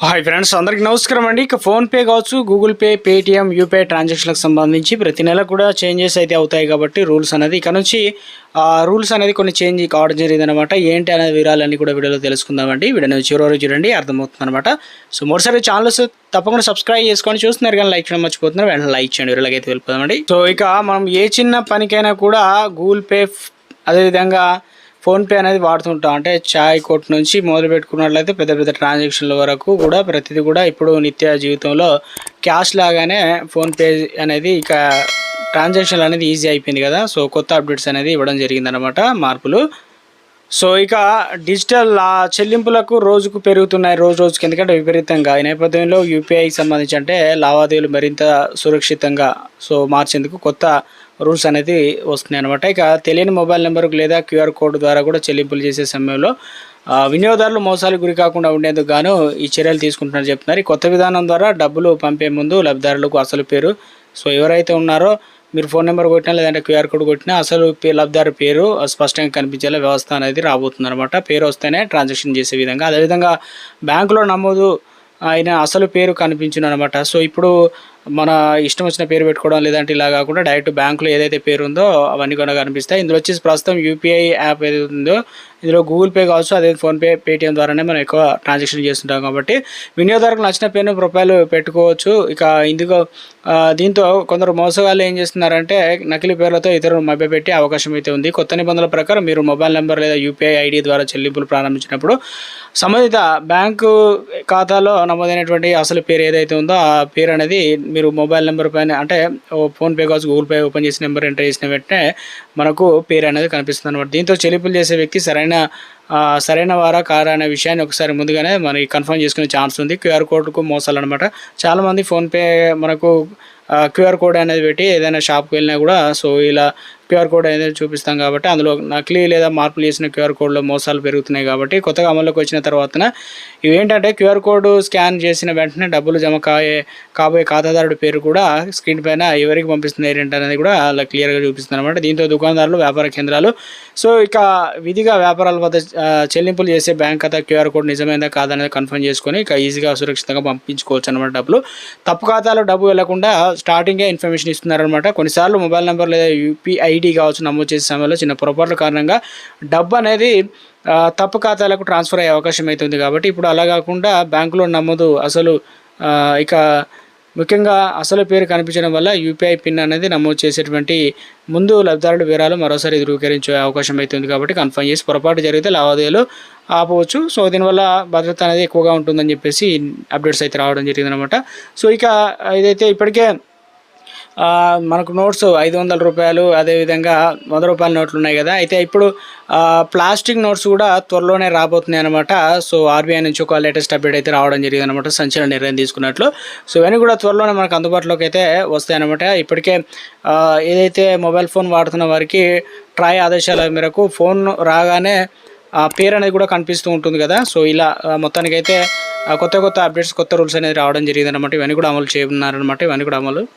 Hi friends, అందరికీ నమస్కారం అండి. ఇక ఫోన్పే కావచ్చు, గూగుల్ పే, పేటిఎం, యూపీఐ ట్రాన్సాక్షన్లకు సంబంధించి ప్రతి నెల కూడా చేంజెస్ అయితే అవుతాయి. కాబట్టి రూల్స్ అనేది ఇక నుంచి రూల్స్ అనేది కొన్ని చేంజ్ కావడం జరిగిందనమాట. ఏంటి అనేది వివరాలన్నీ కూడా వీడియోలో తెలుసుకుందామండి. వీడియో చివరి వరకు చూడండి, అర్థమవుతుంది అనమాట. సో మొదటిసారి ఛానల్స్ తప్పకుండా సబ్స్క్రైబ్ చేసుకొని చూస్తున్నారు, కానీ లైక్ చేయడం మర్చిపోతున్నారు. వెంటనే లైక్ చేయండి, వీడియోలకైతే వెళ్ళిపోదామండి. సో ఇక మనం ఏ చిన్న పనికైనా కూడా గూగుల్ పే, అదేవిధంగా ఫోన్పే అనేది వాడుతుంటాం. అంటే చాయ్ కొట్టు నుంచి మొదలు పెట్టుకున్నట్లయితే పెద్ద పెద్ద ట్రాన్సాక్షన్ల వరకు కూడా ప్రతిదీ కూడా ఇప్పుడు నిత్య జీవితంలో క్యాష్ లాగానే ఫోన్పే అనేది ఇక ట్రాన్సాక్షన్లు అనేది ఈజీ అయిపోయింది కదా. సో కొత్త అప్డేట్స్ అనేది ఇవ్వడం జరిగిందనమాట, మార్పులు. సో ఇక డిజిటల్ చెల్లింపులకు రోజుకు పెరుగుతున్నాయి, రోజుకి. ఎందుకంటే విపరీతంగా ఈ నేపథ్యంలో యూపీఐకి సంబంధించి అంటే లావాదేవీలు మరింత సురక్షితంగా మార్చేందుకు కొత్త రూల్స్ అనేది వస్తున్నాయి అనమాట. ఇక తెలియని మొబైల్ నెంబర్కు లేదా క్యూఆర్ కోడ్ ద్వారా కూడా చెల్లింపులు చేసే సమయంలో వినియోగదారులు మోసాలకు గురి కాకుండా ఉండేందుకు గాను ఈ చర్యలు తీసుకుంటున్నారని చెప్తున్నారు. ఈ కొత్త విధానం ద్వారా డబ్బులు పంపే ముందు లబ్ధిదారులకు అసలు పేరు, ఎవరైతే ఉన్నారో మీరు ఫోన్ నెంబర్ కొట్టినా లేదంటే క్యూఆర్ కోడ్ కొట్టినా అసలు లబ్ధిదారు పేరు స్పష్టంగా కనిపించేలా వ్యవస్థ అనేది రాబోతుంది అనమాట. పేరు వస్తేనే ట్రాన్సాక్షన్ చేసే విధంగా, అదేవిధంగా బ్యాంకులో నమోదు అయిన అసలు పేరు కనిపించును అనమాట. సో ఇప్పుడు మన ఇష్టం వచ్చిన పేరు పెట్టుకోవడం లేదంటే ఇలా కాకుండా డైరెక్ట్ బ్యాంకులో ఏదైతే పేరు ఉందో అవన్నీ కూడా కనిపిస్తాయి. ఇందులో వచ్చేసి ప్రస్తుతం యూపీఐ యాప్ ఏదైతే ఉందో ఇందులో గూగుల్ పే కావచ్చు, అదే ఫోన్పే, పేటిఎం ద్వారానే మనం ఎక్కువ ట్రాన్సాక్షన్ చేస్తుంటాం. కాబట్టి వినియోగదారులకు నచ్చిన పేరును ప్రొఫైల్ పెట్టుకోవచ్చు. ఇక ఇందుకు దీంతో కొందరు మోసగాళ్ళు ఏం చేస్తున్నారంటే నకిలీ పేర్లతో ఇతరులను మభ్యపెట్టే అవకాశం అయితే ఉంది. కొత్త నిబంధనల ప్రకారం మీరు మొబైల్ నెంబర్ లేదా యూపీఐ ఐడి ద్వారా చెల్లింపులు ప్రారంభించినప్పుడు సంబంధిత బ్యాంకు ఖాతాలో నమోదైనటువంటి అసలు పేరు ఏదైతే ఉందో ఆ పేరు అనేది మీరు మొబైల్ నెంబర్ పైన అంటే ఫోన్పే కావచ్చు, గూగుల్ పే ఓపెన్ చేసిన నెంబర్ ఎంటర్ చేసిన వెంటనే మనకు పేరు అనేది కనిపిస్తుంది అనమాట. దీంతో చెల్లింపులు చేసే వ్యక్తి సరైన వారా కారా అనే విషయాన్ని ఒకసారి ముందుగానే మనకి కన్ఫర్మ్ చేసుకునే ఛాన్స్ ఉంది. క్యూఆర్ కోడ్కు మోసాలు అనమాట. చాలామంది ఫోన్పే మనకు క్యూఆర్ కోడ్ అనేది పెట్టి ఏదైనా షాప్కి వెళ్ళినా కూడా ఇలా క్యూఆర్ కోడ్ అనేది చూపిస్తాం. కాబట్టి అందులో నకిలీ లేదా మార్పులు చేసిన క్యూఆర్ కోడ్లో మోసాలు పెరుగుతున్నాయి. కాబట్టి కొత్తగా అమల్లోకి వచ్చిన తర్వాతన ఇవేంటంటే క్యూఆర్ కోడ్ స్కాన్ చేసిన వెంటనే డబ్బులు జమ కాబోయే ఖాతాదారుడి పేరు కూడా స్క్రీన్ పైన ఎవరికి పంపిస్తున్నారు ఏంటి అనేది కూడా అలా క్లియర్గా చూపిస్తుంది అనమాట. దీంతో దుకాణదారులు, వ్యాపార కేంద్రాలు ఇక విధిగా వ్యాపారాల వద్ద చెల్లింపులు చేసే బ్యాంక్ ఖాతా క్యూఆర్ కోడ్ నిజమైందా కాదనేది కన్ఫర్మ్ చేసుకొని ఇక ఈజీగా సురక్షితంగా పంపించుకోవచ్చు అనమాట. డబ్బులు తప్పు ఖాతాలో డబ్బు వెళ్లకుండా స్టార్టింగే ఇన్ఫర్మేషన్ ఇస్తున్నారనమాట. కొన్నిసార్లు మొబైల్ నెంబర్ లేదా యూపీఐ ఐడి కావచ్చు నమోదు చేసే సమయంలో చిన్న పొరపాట్ల కారణంగా డబ్బు అనేది తప్పు ఖాతాలకు ట్రాన్స్ఫర్ అయ్యే అవకాశం అవుతుంది. కాబట్టి ఇప్పుడు అలా కాకుండా బ్యాంకులో నమోదు ఇక ముఖ్యంగా అసలు పేరు కనిపించడం వల్ల యూపీఐ పిన్ అనేది నమోదు చేసేటువంటి ముందు లబ్ధిదారుల వివరాలు మరోసారి ధృవీకరించే అవకాశం అవుతుంది. కాబట్టి కన్ఫర్మ్ చేసి పొరపాటు జరిగితే లావాదేవీలు ఆపవచ్చు. దీనివల్ల భద్రత అనేది ఎక్కువగా ఉంటుందని చెప్పేసి అప్డేట్స్ అయితే రావడం జరిగిందనమాట. ఇక ఇదైతే ఇప్పటికే మనకు నోట్స్ 500 రూపాయలు, అదేవిధంగా 100 రూపాయల నోట్లు ఉన్నాయి కదా. అయితే ఇప్పుడు ప్లాస్టిక్ నోట్స్ కూడా త్వరలోనే రాబోతున్నాయి అనమాట. ఆర్బీఐ నుంచి ఒక లేటెస్ట్ అప్డేట్ అయితే రావడం జరిగింది అనమాట, సంచలన నిర్ణయం తీసుకున్నట్లు. ఇవన్నీ కూడా త్వరలోనే మనకు అందుబాటులోకి అయితే వస్తాయి అనమాట. ఇప్పటికే ఏదైతే మొబైల్ ఫోన్ వాడుతున్న వారికి ట్రాయ్ ఆదేశాల మేరకు ఫోన్ రాగానే పేరు అనేది కూడా కనిపిస్తూ ఉంటుంది కదా. ఇలా మొత్తానికైతే కొత్త అప్డేట్స్, కొత్త రూల్స్ అనేది రావడం జరిగింది అనమాట. ఇవన్నీ కూడా అమలు చేయనున్నారనమాట. ఇవన్నీ కూడా అమలు